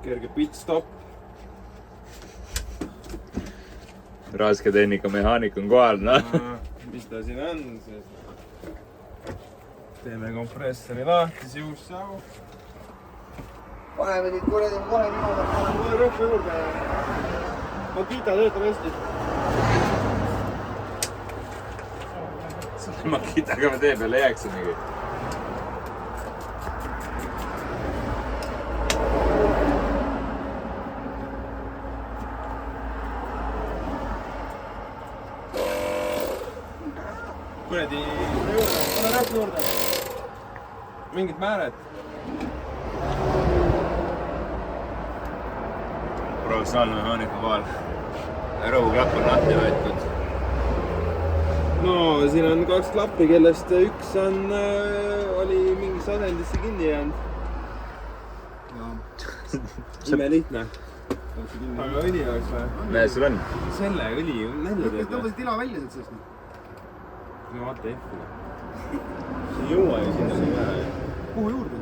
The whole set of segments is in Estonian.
Kerge pitstop. Rasketehnika mehaanik on kohal, noh. Mis ta siin on? Teeme kompressori lahti, siussau. Paneme teid kuradi kohe niimoodi. Mul rõhku juurde. Makita töötab hästi. Makitaga me tee peale jääksimegi. Kuradi juurde, pane rõhku juurde. Mingit määret. Professionaalne mehaaniku kohal. Rõhuklapp on lahti võetud. No siin on 2 klappi, kellest üks oli mingisse asendisse kinni jäänud. Ime lihtne. Aga õli oleks või? Näe, sul on? Selle õli nälja teed või? Tõmbasid tila välja sealt sellest. No vaata F-ile. Ei jõua ju sinna nii vähe. Kuhu juurde?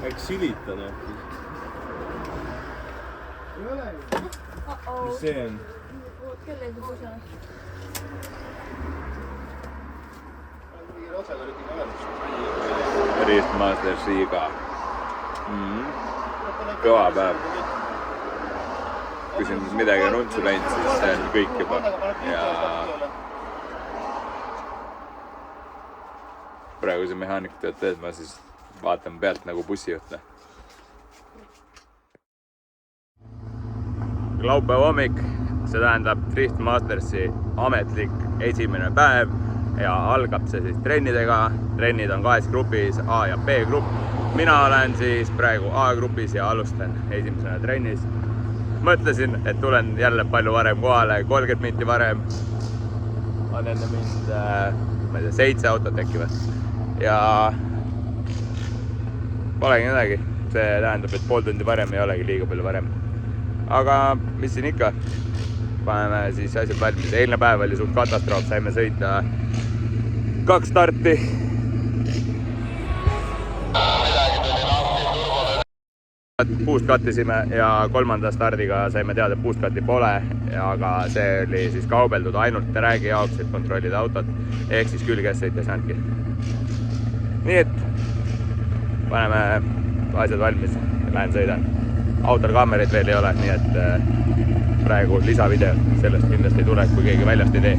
Äkki sülitan äkki. Ei ole ju. Mis see on? Kellegi pusa. Riistmaster Siiga. Kõva päev. Kui siin midagi on untsu läinud, siis see on kõik juba. Ja praegu see mehaanik tööd teed, ma siis vaatan pealt nagu bussijuht. Laupäeva hommik, see tähendab Drift Mastersi ametlik esimene päev ja algab see siis trennidega. Trennid on 2 grupis, A ja B grupp. Mina olen siis praegu A grupis ja alustan esimesena trennis. Mõtlesin, et tulen jälle palju varem kohale, 30 minti varem. On enne mind, ma ei tea, 7 autot äkki või. Ja polegi midagi. See tähendab, et pool tundi varem ei olegi liiga palju varem. Aga mis siin ikka? Paneme siis asjad valmis. Eilne päev oli suht katastroof, saime sõita 2 starti. Boost kattisime ja 3. stardiga saime teada, et boost katti pole, aga see oli siis kaubeldud ainult tracki jaoks, et kontrollida autot, ehk siis külges sõita ei saanudki. Nii et paneme asjad valmis ja lähen sõidan. Autol kaamereid veel ei ole, nii et praegu lisavideo sellest kindlasti ei tule, kui keegi väljast ei tee.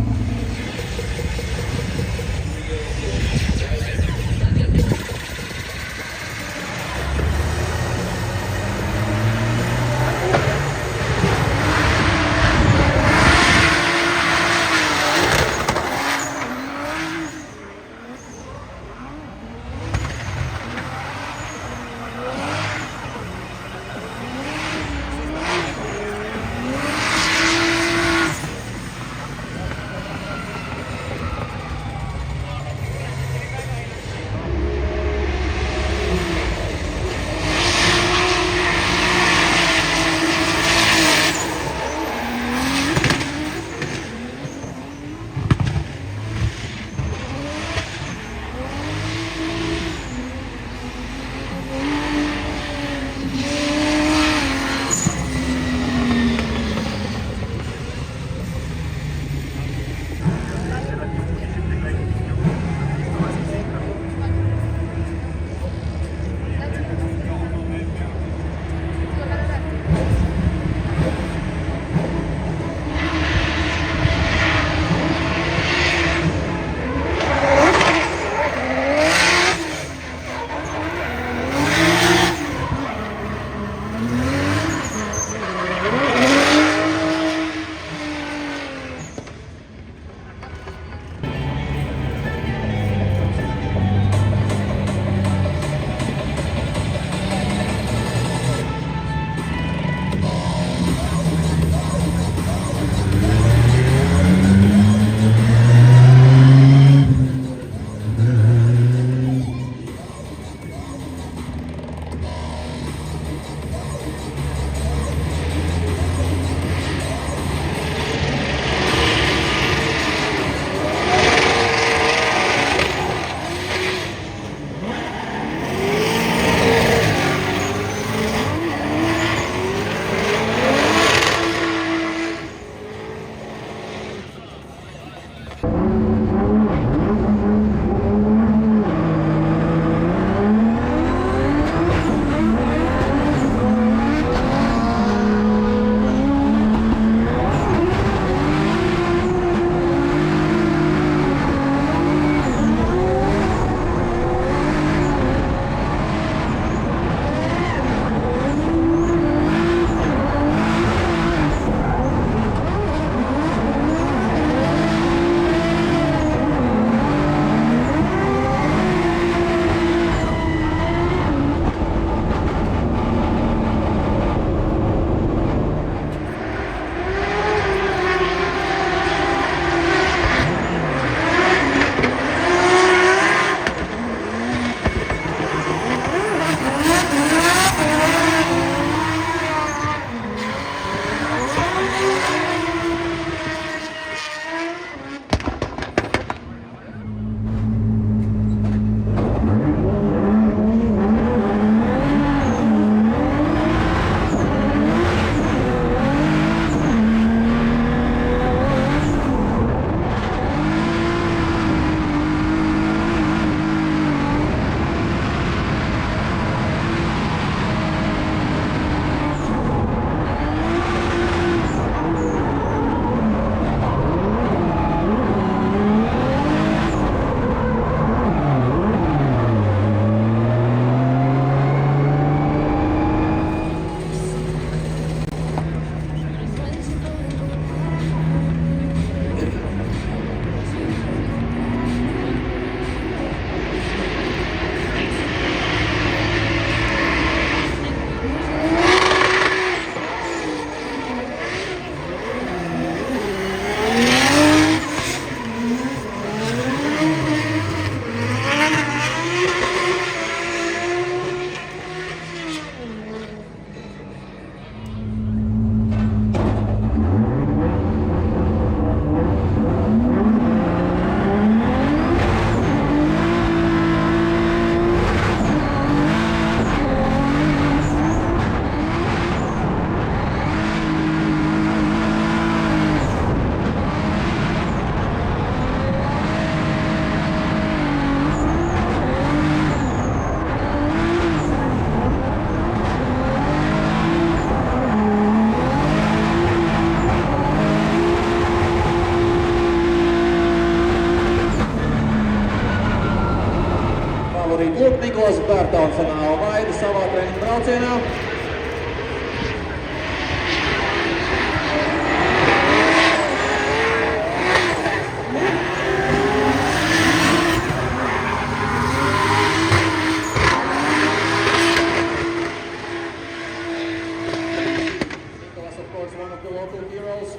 Thompsonā Vaida savā treniņu braucienā. Nicholas, of course, one of the local heroes.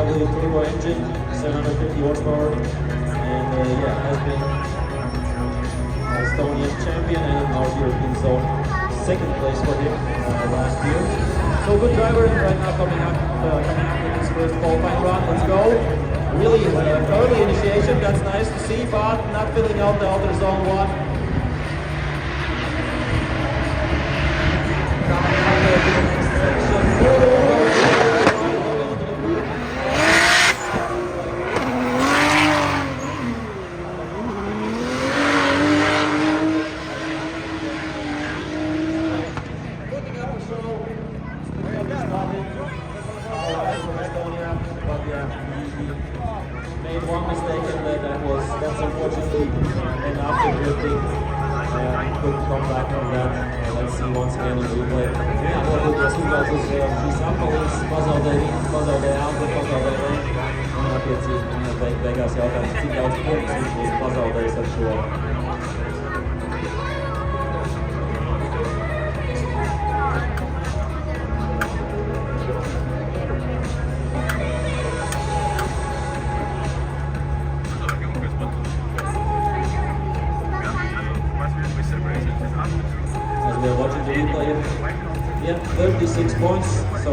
BMW turbo engine, 750 horsepower, and yeah, has been Estonian champion and North European zone second place for him last year. So good driver right now coming up with his first qualifying run. Let's go. Really early initiation, that's nice to see, but not filling out the other zone one. Coming up to the next section. Made one mistake and that's unfortunately enough to drifting. Couldn't come back from that. Let's see once again on replay. Ja, wordt het resultatus Gisapolis, pazaudēja Alfa, pazaudēja Reina. Un attiecīgi beigās jautājums, cik daudz punktus viņš būs pazaudējis ar šo. As we are watching the replay, yeah, 36 points, so